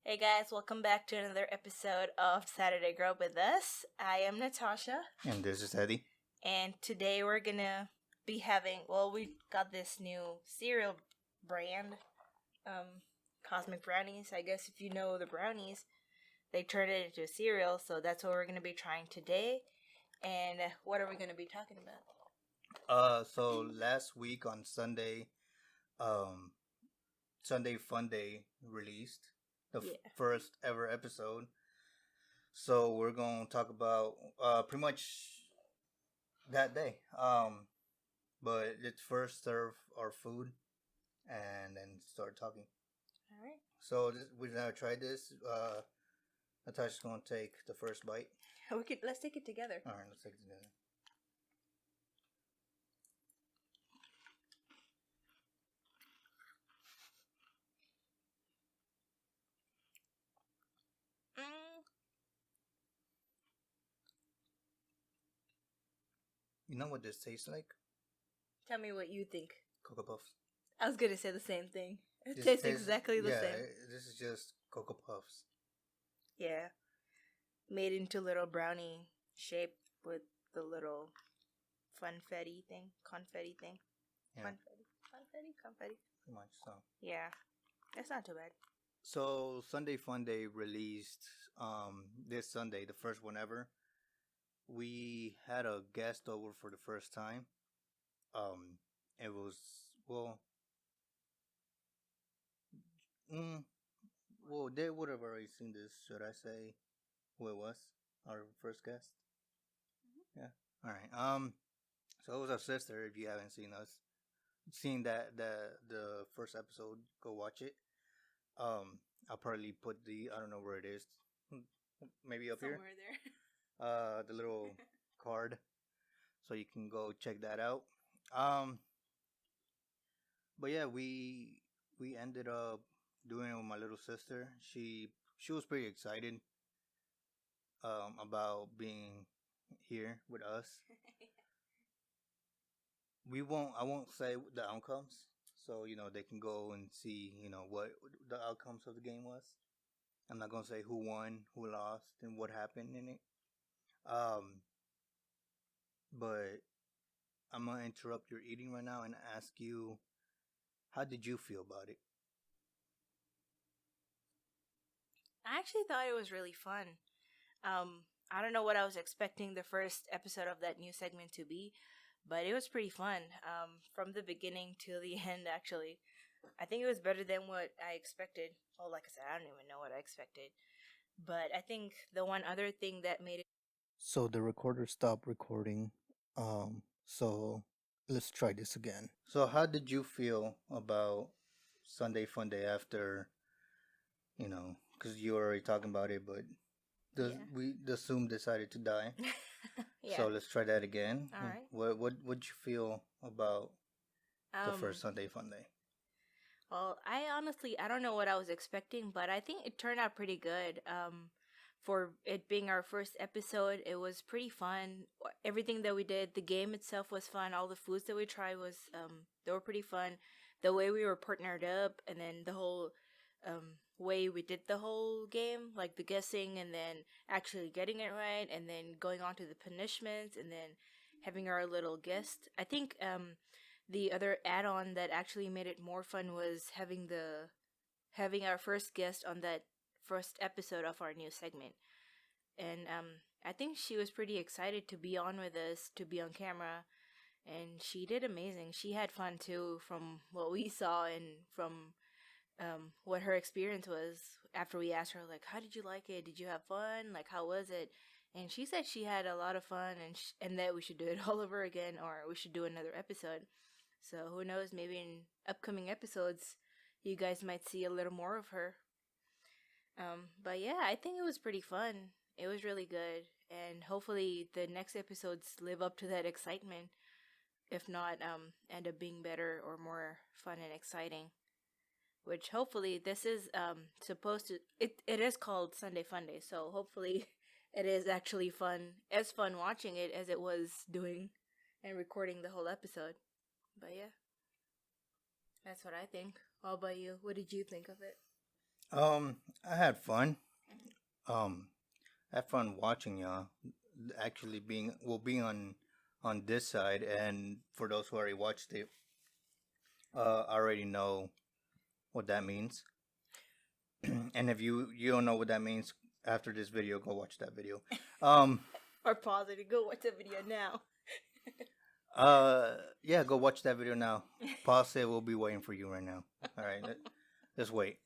Hey guys, welcome back to another episode of Saturday Grub with us. I am Natasha, And this is Eddie. and today we're gonna be we got this new cereal brand, Cosmic Brownies. I guess if you know the brownies, they turned it into a cereal, so that's what we're gonna be trying today. And what are we gonna be talking about? So last week on Sunday, um, Sunday FunDay released the first ever episode. So we're gonna talk about pretty much that day. But let's first serve our food and then start talking. All right. So we're gonna try this. Natasha's gonna take the first bite. Let's take it together. All right, let's take it together. You know what this tastes like? Tell me what you think. Cocoa Puffs. I was gonna say the same thing. It tastes exactly the same. This is just Cocoa Puffs. Yeah. Made into little brownie shape with the little confetti thing. Yeah. Confetti. Pretty much so. Yeah. That's not too bad. So Sunday FunDay released this Sunday, the first one ever. We had a guest over for the first time. It was they would have already seen this. Should I say who it was? Our first guest. Mm-hmm. Yeah. All right. So it was our sister. If you haven't seen the first episode, go watch it. I'll probably put I don't know where it is. Maybe up somewhere here. There. The little card, so you can go check that out. But yeah, we ended up doing it with my little sister. She was pretty excited about being here with us. I won't say the outcomes, so they can go and see what the outcomes of the game was. I'm not gonna say who won, who lost, and what happened in it. But I'm gonna interrupt your eating right now and ask you, how did you feel about it? I actually thought it was really fun. I don't know what I was expecting the first episode of that new segment to be, but it was pretty fun. From the beginning to the end, actually. I think it was better than what I expected. Well, like I said, I don't even know what I expected. But I think the one other thing that made it... So the recorder stopped recording. So let's try this again. So how did you feel about Sunday FunDay after, because you were already talking about it, but the Zoom decided to die. Yeah. So let's try that again. All right. What'd you feel about the first Sunday FunDay? Well, I don't know what I was expecting, but I think it turned out pretty good. For it being our first episode, it was pretty fun. Everything that we did, the game itself was fun. All the foods that we tried they were pretty fun. The way we were partnered up, and then the whole way we did the whole game, like the guessing, and then actually getting it right, and then going on to the punishments, and then having our little guest. I think the other add-on that actually made it more fun was having our first guest on that first episode of our new segment. And I think she was pretty excited to be on with us, to be on camera, and she did amazing. She had fun too, from what we saw and from what her experience was after we asked her, like, how did you like it? Did you have fun? Like, how was it? And she said she had a lot of fun, and that we should do it all over again, or we should do another episode. So who knows, maybe in upcoming episodes, you guys might see a little more of her. But yeah, I think it was pretty fun. It was really good. And hopefully the next episodes live up to that excitement. If not, end up being better or more fun and exciting. Which hopefully this is supposed to... It is called Sunday FunDay, so hopefully it is actually as fun watching it as it was doing and recording the whole episode. But yeah, that's what I think. How about you? What did you think of it? I had fun. Um, I had fun watching y'all. Actually, being on this side, and for those who already watched it, already know what that means. And if you don't know what that means after this video, go watch that video. Um, Or pause it and go watch the video now. yeah, go watch that video now. Pause it. We'll be waiting for you right now. All right, just wait.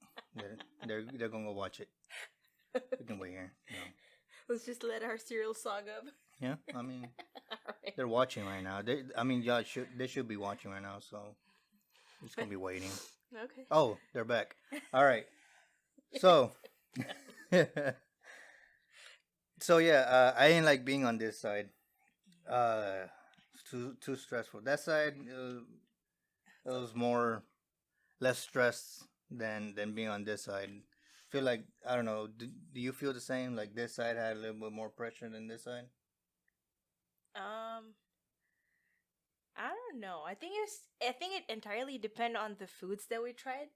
They're gonna go watch it. We can wait here. No. Let's just let our serial song up. Yeah, I mean, Alright. they're watching right now. Y'all should be watching right now. So just gonna be waiting. Okay. Oh, they're back. All right. So, so yeah, I didn't like being on this side. Too stressful. That side, it was more less stress than being on this side. Feel like I don't know. Do you feel the same? Like this side had a little bit more pressure than this side? Um, I don't know. I think it entirely depend on the foods that we tried.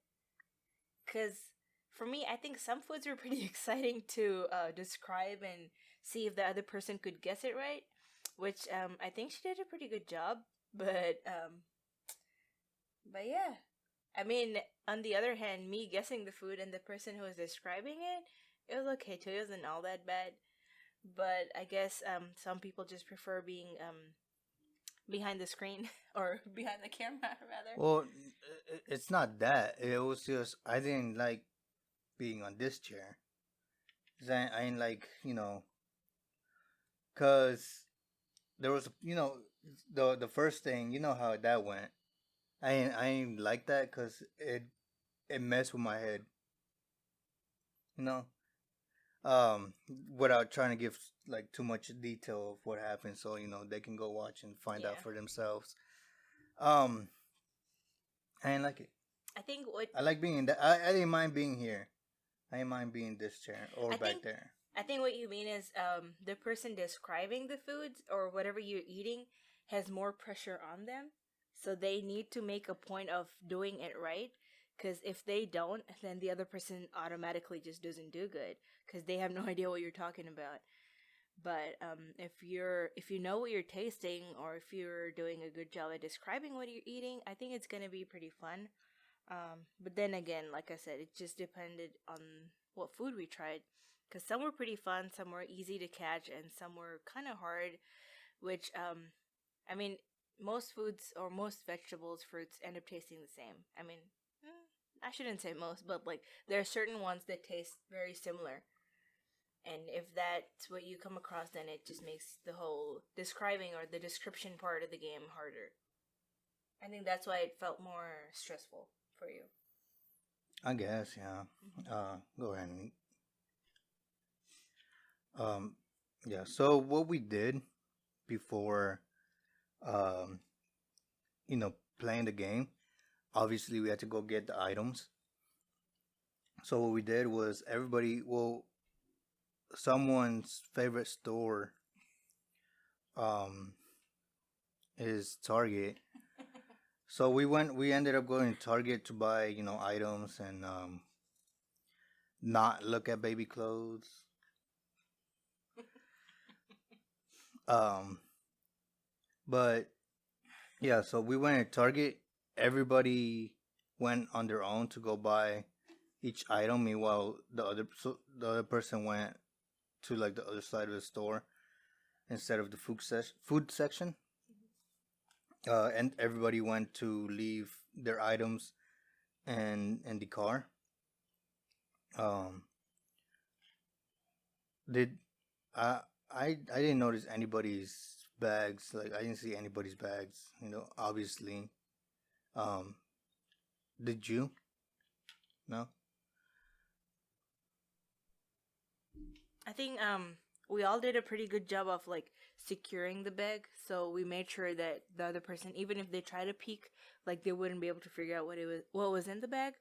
Cause for me, I think some foods were pretty exciting to describe and see if the other person could guess it right. Which I think she did a pretty good job. But yeah, I mean, on the other hand, me guessing the food and the person who was describing it was okay too. It wasn't all that bad. But I guess some people just prefer being behind the screen or behind the camera rather. Well, it's not that. It was just I didn't like being on this chair. 'Cause I ain't like cause there was the first thing how that went. I ain't like that because it messed with my head. You know, without trying to give like too much detail of what happened, so they can go watch and find out Yeah. for themselves. Um, I didn't like it. I think what I like being in that. I didn't mind being here. I didn't mind being in this chair or I back think there. I think what you mean is the person describing the foods or whatever you're eating has more pressure on them. So they need to make a point of doing it right. Because if they don't, then the other person automatically just doesn't do good because they have no idea what you're talking about. But if you know what you're tasting or if you're doing a good job at describing what you're eating, I think it's gonna be pretty fun. But then again, like I said, it just depended on what food we tried. Because some were pretty fun, some were easy to catch, and some were kind of hard. Which, I mean, most foods or most vegetables, fruits end up tasting the same. I mean, I shouldn't say most, but like there are certain ones that taste very similar. And if that's what you come across, then it just makes the whole describing or the description part of the game harder. I think that's why it felt more stressful for you. I guess, yeah. Go ahead. Um, yeah. So what we did before, um, playing the game, obviously we had to go get the items. So what we did was someone's favorite store, um, is Target. So we ended up going to Target to buy, items and not look at baby clothes. Um, but yeah, so we went to Target. Everybody went on their own to go buy each item. Meanwhile, the other person went to like the other side of the store instead of the food section. And everybody went to leave their items in the car. Um, did I didn't notice anybody's bags. Like I didn't see anybody's bags. Obviously. Um, did you? No. I think we all did a pretty good job of like securing the bag, so we made sure that the other person, even if they try to peek, like they wouldn't be able to figure out what was in the bag.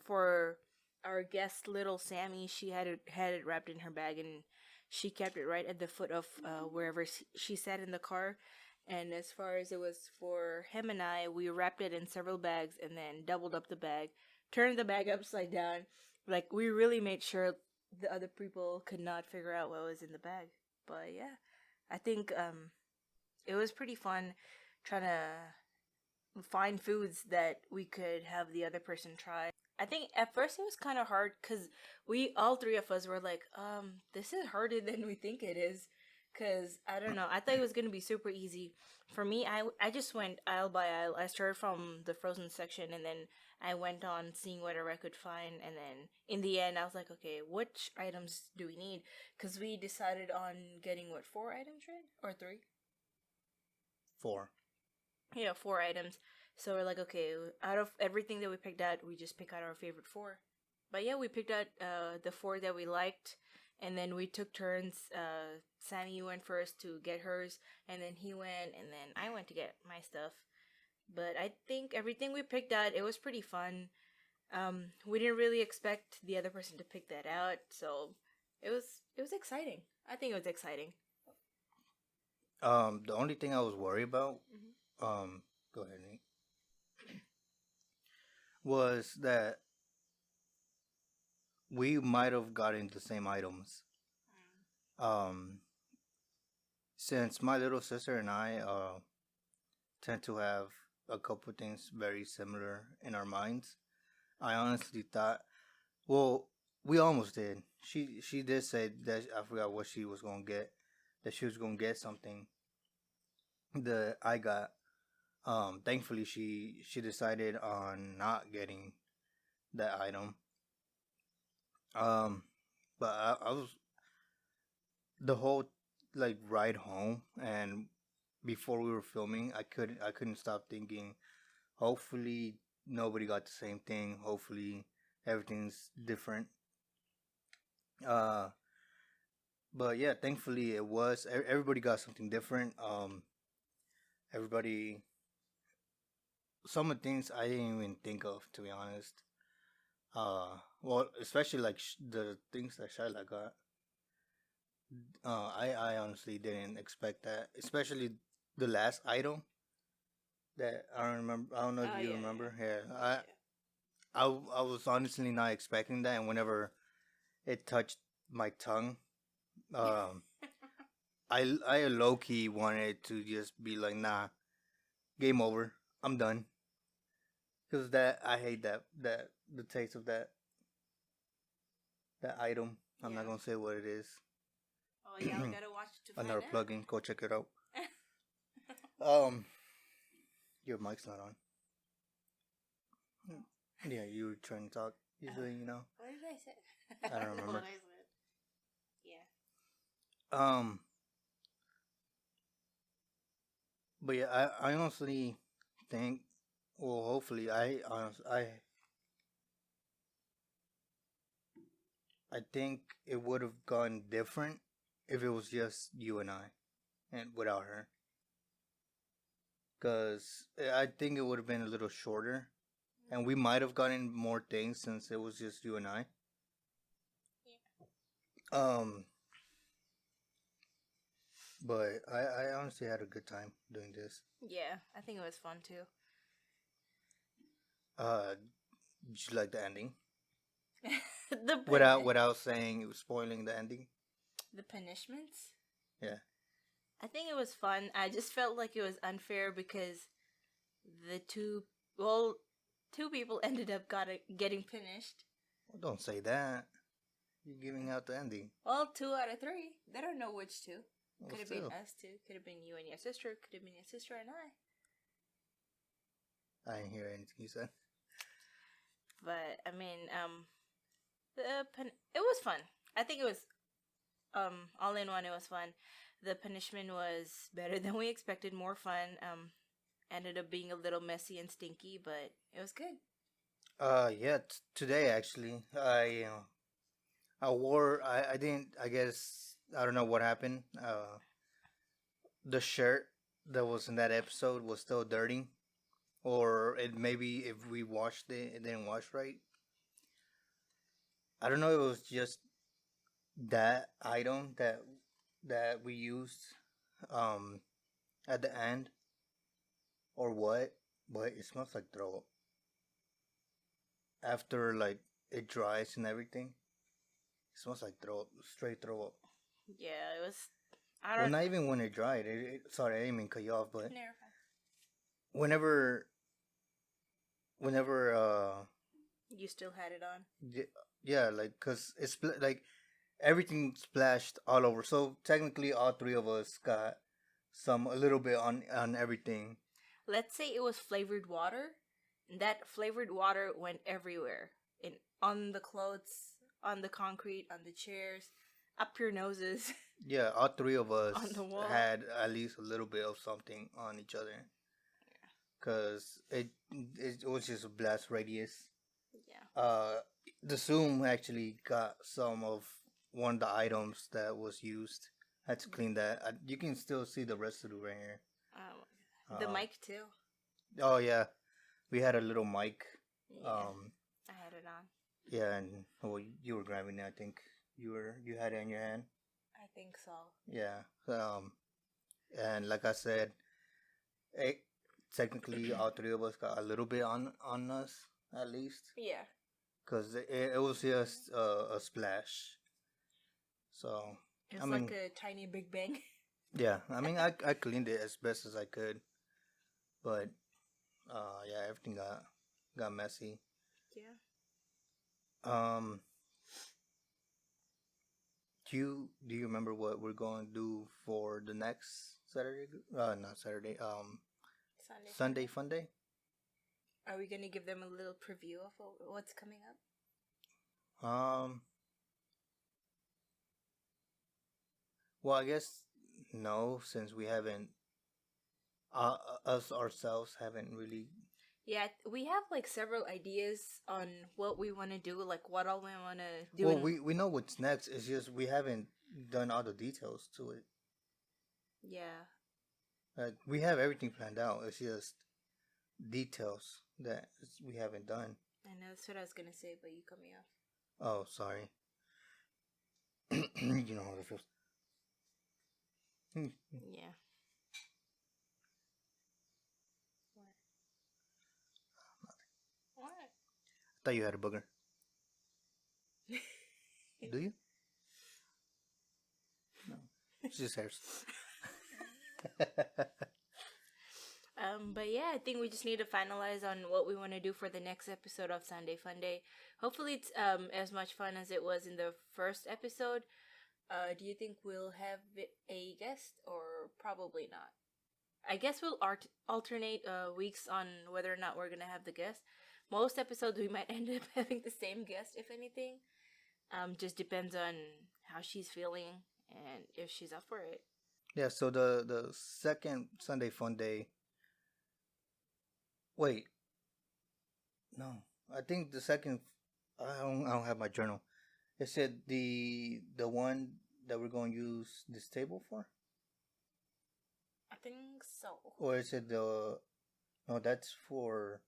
For our guest, little Sammy, she had it wrapped in her bag, and she kept it right at the foot of wherever she sat in the car. And as far as it was for him and I, we wrapped it in several bags and then doubled up the bag turned the bag upside down. Like, we really made sure the other people could not figure out what was in the bag. But yeah, I think it was pretty fun trying to find foods that we could have the other person try. I think at first it was kind of hard because we all three of us were like, this is harder than we think it is. Cause I don't know, I thought it was gonna be super easy. For me, I just went aisle by aisle. I started from the frozen section, and then I went on seeing whatever I could find, and then in the end, I was like, okay, which items do we need? Cause we decided on getting what, 4 items, right, or 3? 4. Yeah, 4 items. So we're like, okay, out of everything that we picked out, we just pick out our favorite 4. But yeah, we picked out the 4 that we liked, and then we took turns. Sammy went first to get hers, and then he went, and then I went to get my stuff. But I think everything we picked out, it was pretty fun. We didn't really expect the other person to pick that out, so it was exciting. I think it was exciting. The only thing I was worried about, go ahead, Nate, was that we might have gotten the same items. Um, since my little sister and I tend to have a couple things very similar in our minds, I honestly thought, well, we almost did. She did say that I forgot what she was gonna get, that she was gonna get something that I got. Thankfully she decided on not getting that item. Um, but I was the whole like ride home and before we were filming, I couldn't stop thinking. Hopefully nobody got the same thing. Hopefully everything's different. Uh, but yeah, thankfully it was. Everybody got something different. Everybody. Some of the things I didn't even think of, to be honest. Well, especially like the things that Shyla got. I honestly didn't expect that, especially the last item that I don't remember. I don't know if you remember. Yeah, I was honestly not expecting that, and whenever it touched my tongue, I low key wanted to just be like, nah, game over, I'm done. Cause that I hate that the taste of that item. I'm not gonna say what it is. Oh yeah, we gotta watch to find Another out. plugin. Go check it out. Um, your mic's not on. Yeah, you were trying to talk. Usually, you know. What did I say? I don't remember. What I said. Yeah. But yeah, I honestly think. Well, hopefully, I think it would have gone different if it was just you and I, and without her. Cause I think it would have been a little shorter, and we might have gotten more things since it was just you and I. Yeah. But I honestly had a good time doing this. Yeah, I think it was fun too. Did you like the ending? The without saying it was spoiling the ending. The punishments. Yeah. I think it was fun. I just felt like it was unfair because the two people ended up getting punished. Well, don't say that. You're giving out the ending. Well, 2 out of 3. They don't know which 2. Well, could have been us 2. Could have been you and your sister. Could have been your sister and I didn't hear anything you said. But I mean, it was fun. I think it was all in one. It was fun. The punishment was better than we expected. More fun. Ended up being a little messy and stinky, but it was good. Yeah. Today actually, I wore. I didn't. I guess I don't know what happened. The shirt that was in that episode was still dirty, or it maybe if we washed it, it didn't wash right. I don't know. It was just that item that we used at the end, or what, but it smells like throw up. after like it dries and everything, it smells like straight throw up. Yeah, it was. Well, not even when it dried. Sorry, I didn't mean cut you off, but whenever you still had it on. yeah, like cause it's like everything splashed all over. So technically, all three of us got a little bit on everything. Let's say it was flavored water, and that flavored water went everywhere, on the clothes, on the concrete, on the chairs, up your noses. Yeah, all three of us on the wall. had at least a little bit of something on each other. Cause it was just a blast radius. Yeah. The Zoom actually got some of one of the items that was used. Had to clean that. You can still see the residue right here. The mic too. Oh yeah, we had a little mic. Yeah, I had it on. Yeah, and well, you were grabbing it. I think you had it in your hand. I think so. Yeah. And like I said, technically all three of us got a little bit on us at least. Yeah. Cause it was just a splash. So it's like a tiny Big Bang. Yeah, I mean I cleaned it as best as I could, but yeah, everything got messy. Yeah. Do you remember what we're going to do for the next Saturday? Not Saturday. Sunday FunDay. Are we gonna give them a little preview of what's coming up? Well, I guess no, since we haven't us ourselves haven't really. Yeah, we have like several ideas on what we want to do, like what all we want to do. Well, we know what's next. It's just we haven't done all the details to it. Yeah. Like we have everything planned out. It's just details that we haven't done. I know that's what I was gonna say, but you cut me off. Oh, sorry. You know how it feels. Yeah. What? I thought you had a booger. Do you? No. It's just hairs. But yeah, I think we just need to finalize on what we want to do for the next episode of Sunday FunDay. Hopefully it's as much fun as it was in the first episode. Do you think we'll have a guest or probably not? I guess we'll alternate weeks on whether or not we're gonna have the guest. Most episodes we might end up having the same guest, if anything. Just depends on how she's feeling and if she's up for it. Yeah. So the second Sunday FunDay. Wait. No, I think the second. I don't have my journal. It said the one that we're going to use this table for. I think so. Or is it no? That's for.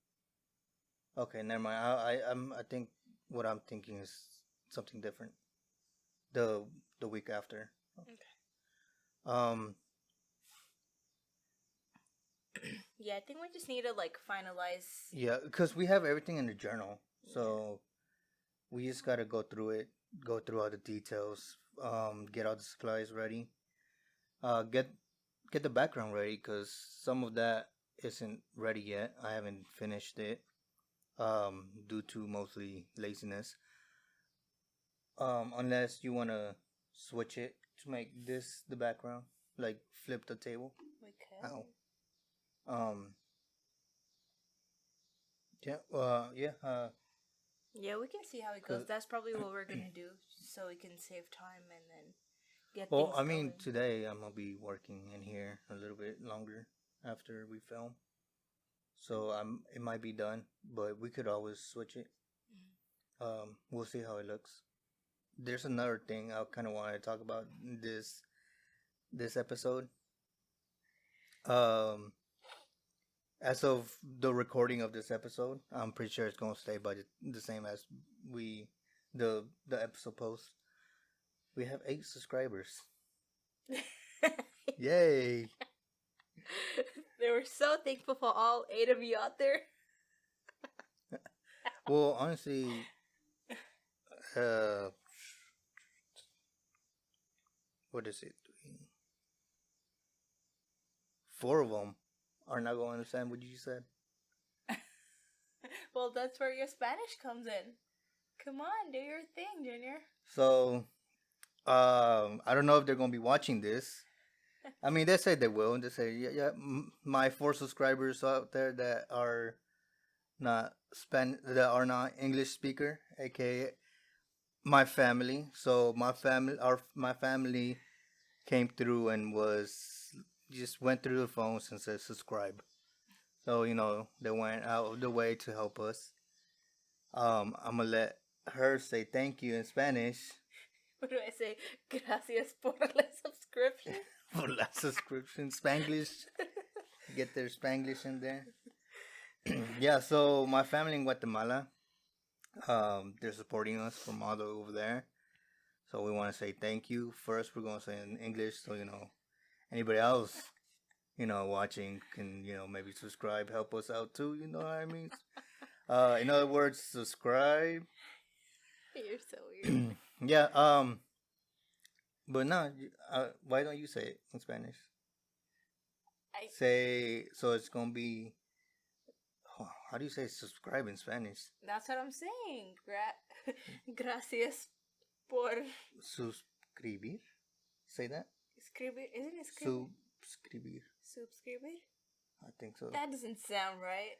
Okay, never mind. I think what I'm thinking is something different. The week after. Okay. Yeah, I think we just need to like finalize. Yeah, because we have everything in the journal, so we just gotta go through it, go through all the details, get all the supplies ready, get the background ready because some of that isn't ready yet. I haven't finished it, due to mostly laziness. Unless you wanna switch it to make this the background, like flip the table. We could. Ow. Yeah. Yeah, we can see how it goes. That's probably what we're gonna do, so we can save time and then get. Well, things I mean, going. today I'm gonna be working in here a little bit longer after we film, so it might be done, but we could always switch it. We'll see how it looks. There's another thing I kind of wanted to talk about this episode. As of the recording of this episode, I'm pretty sure it's gonna stay by the same as the episode post. We have 8 subscribers. Yay! They were so thankful for all 8 of you out there. Well, honestly, uh, what is it? Four of them are not going to understand what you said. Well, that's where your Spanish comes in. Come on, do your thing, Junior. So, I don't know if they're going to be watching this. I mean, they say they will. They say, yeah, yeah. My 4 subscribers out there that are not English speaker, aka my family. So my family came through and was just went through the phones and said subscribe. So they went out of the way to help us. I'm gonna let her say thank you in Spanish. What do I say? Gracias por la subscription. For la subscription, Spanglish. Get their Spanglish in there. Yeah, so my family in Guatemala, they're supporting us from all the way over there. So we want to say thank you. First, we're going to say in English, so anybody else, watching can maybe subscribe, help us out too. You know what I mean? In other words, subscribe. You're so weird. Yeah. But no, why don't you say it in Spanish? Say so. It's gonna be. How do you say subscribe in Spanish? That's what I'm saying. Gracias por suscribir. Say that. Escribir, isn't it escribir? Subscribir. Subscribir. I think so. That doesn't sound right.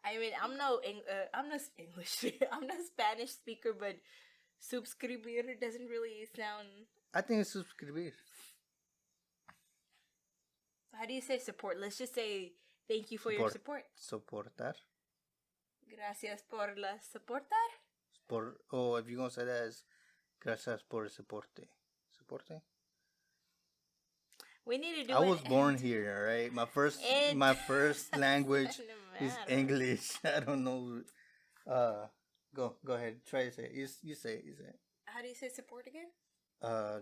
I mean, I'm not English. I'm not Spanish speaker, but subscribir doesn't really sound. I think it's subscribir. How do you say support? Let's just say thank you for your support. Soportar. Gracias por la soportar. If you're gonna say that, is gracias por el soporte. Soporte. We need to do. I was born here, all right. My first language is English. I don't know. Go ahead. Try to say it. You say it. How do you say support again?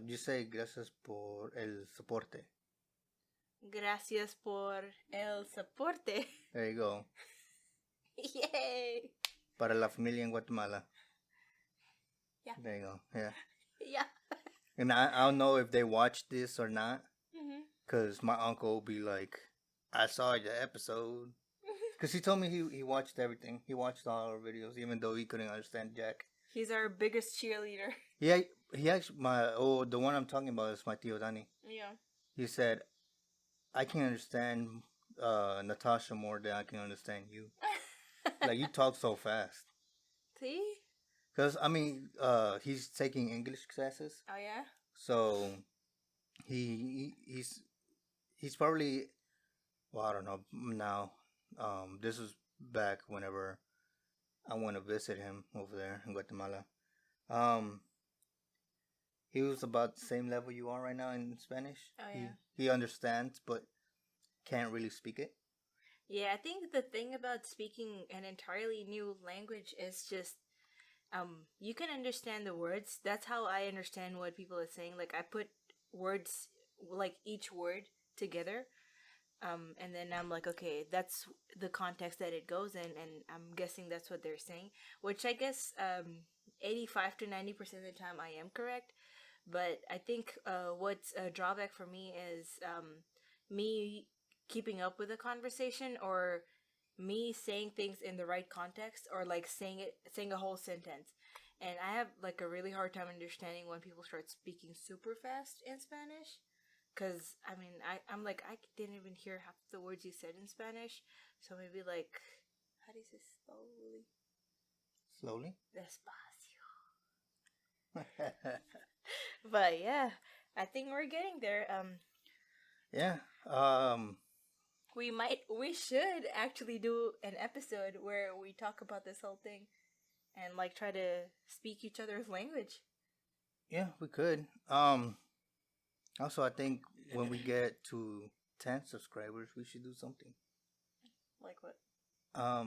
You say gracias por el soporte. Gracias por el soporte. There you go. Yay! Para la familia en Guatemala. Yeah. There you go. Yeah. Yeah. And I don't know if they watch this or not. Because my uncle will be like, I saw the episode. Because he told me he watched everything. He watched all our videos, even though he couldn't understand jack. He's our biggest cheerleader. Yeah, he actually, the one I'm talking about is my Tio Dani. Yeah. He said, I can understand Natasha more than I can understand you. Like, you talk so fast. See? Because, I mean, he's taking English classes. Oh, yeah? So, he's probably, well, I don't know now. This was back whenever I went to visit him over there in Guatemala. He was about the same level you are right now in Spanish. Oh, yeah. He understands, but can't really speak it. Yeah, I think the thing about speaking an entirely new language is just, you can understand the words. That's how I understand what people are saying. Like, I put words, like each word together, and then I'm like, okay, that's the context that it goes in, and I'm guessing that's what they're saying, which I guess 85 to 90% of the time I am correct. But I think what's a drawback for me is me keeping up with the conversation, or me saying things in the right context, or like saying a whole sentence. And I have like a really hard time understanding when people start speaking super fast in Spanish. Because, I mean, I'm like, I didn't even hear half the words you said in Spanish. So maybe like, how do you say slowly? Slowly? Despacio. But yeah, I think we're getting there. Yeah. We should actually do an episode where we talk about this whole thing and like try to speak each other's language. Yeah, we could. Also, I think when we get to 10 subscribers, we should do something. Like what? I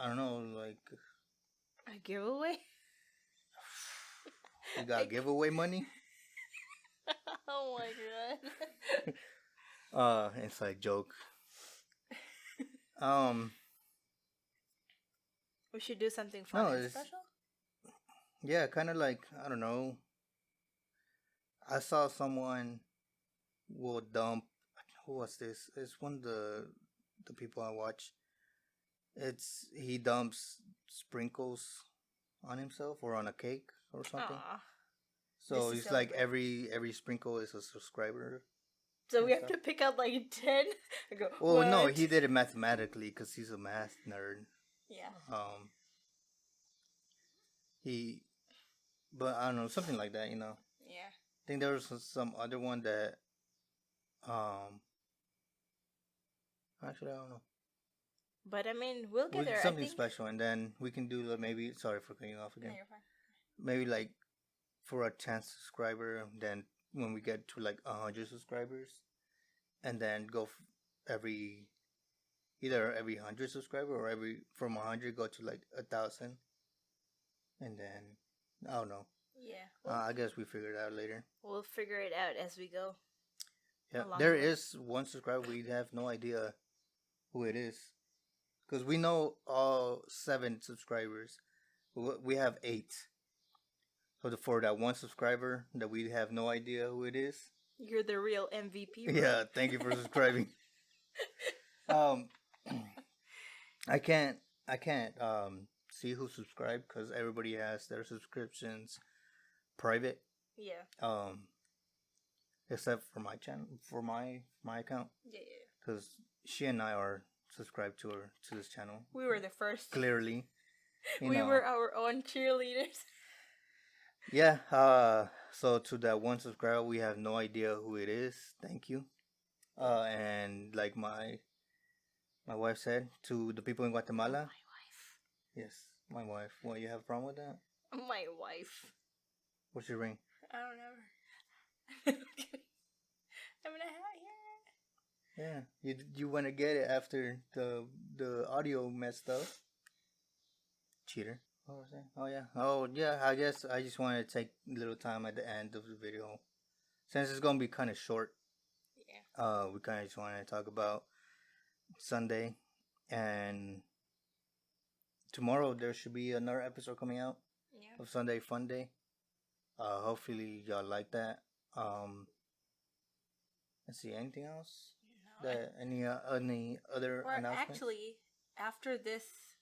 don't know, like a giveaway. You got giveaway money? Oh my god. Inside joke. We should do something fun No, and it's special. yeah, kind of like I don't know. I saw someone will dump. Who was this? It's one of the people I watch. It's he dumps sprinkles on himself or on a cake or something. Aw. So Just to it's like celebrate. every sprinkle is a subscriber. So And we have stuff. to pick out like 10. I go, Well, no, what? he did it mathematically because he's a math nerd. Yeah. He, but I don't know, something like that, you know. Yeah. I think there was some other one that, um, actually I don't know. But I mean, we'll get there. Something I think... special, and then we can do maybe. Sorry for cutting you off again. No, you're fine. Maybe like for a 10 subscriber, then when we get to like 100 subscribers, and then go every either every 100 subscriber or every from 100 go to like 1,000, and then I don't know. Yeah. I guess we figure it out later. We'll figure it out as we go. Yeah, there is one subscriber we have no idea who it is, because we know all 7 subscribers. We have 8. So for that one subscriber that we have no idea who it is. You're the real MVP. Bro. Yeah, thank you for subscribing. I can't see who subscribed because everybody has their subscriptions private. Yeah. Except for my channel, for my account. Yeah. Because she and I are subscribed to this channel. We were the first. Clearly. We were our own cheerleaders. Yeah. So to that one subscriber, we have no idea who it is. Thank you. And like my wife said, to the people in Guatemala. My wife. Yes, my wife. What, you have a problem with that? My wife. What's your ring? I don't know. I'm gonna have here. Yeah, you want to get it after the audio messed up. Cheater. What was that? Oh yeah. Oh yeah. I guess I just wanted to take a little time at the end of the video, since it's gonna be kind of short. Yeah. We kind of just wanted to talk about Sunday, and tomorrow there should be another episode coming out of Sunday FunDay. Hopefully y'all like that. Let's see, anything else? No, any other announcements? Actually, after this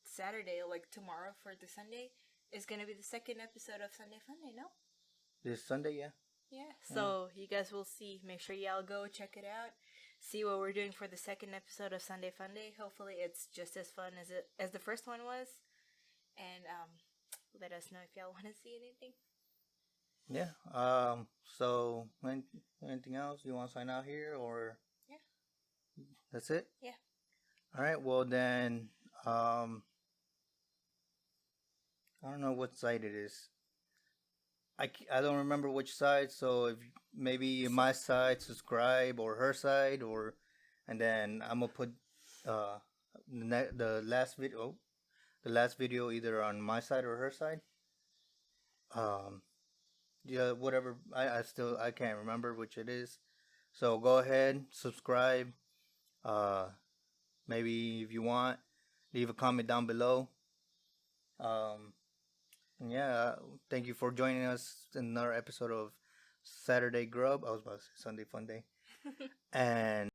Saturday, like tomorrow for the Sunday, is gonna be the second episode of Sunday FunDay. No? This Sunday, yeah. Yeah. So you guys will see. Make sure y'all go check it out. See what we're doing for the second episode of Sunday FunDay. Hopefully, it's just as fun as the first one was. And let us know if y'all want to see anything. Yeah. So anything else you want to sign out here, or? Yeah. That's it? Yeah. All right. Well then, I don't know what side it is. I don't remember which side. So if maybe my side, subscribe, or her side, and then I'm gonna put the last video either on my side or her side. Yeah, whatever. I can't remember which it is. So go ahead, subscribe. Maybe if you want, leave a comment down below. Yeah, thank you for joining us in another episode of Saturday Grub. I was about to say Sunday FunDay. And